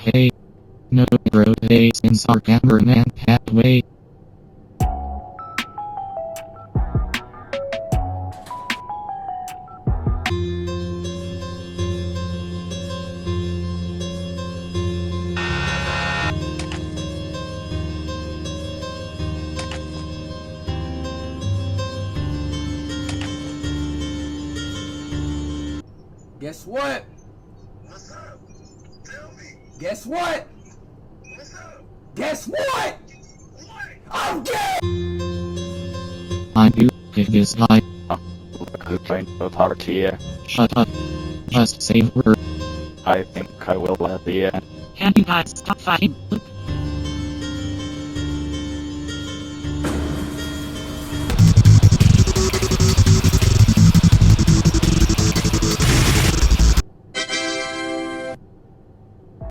Hey. No rotates in Cameraman pathway. Guess what? What's up? Tell me. Guess what? What's up? Guess what? What? I'm gay! I'm you, pick this guy. Who joined the party? Shut up. Just say word. I think I will at the end. Can you guys stop fighting?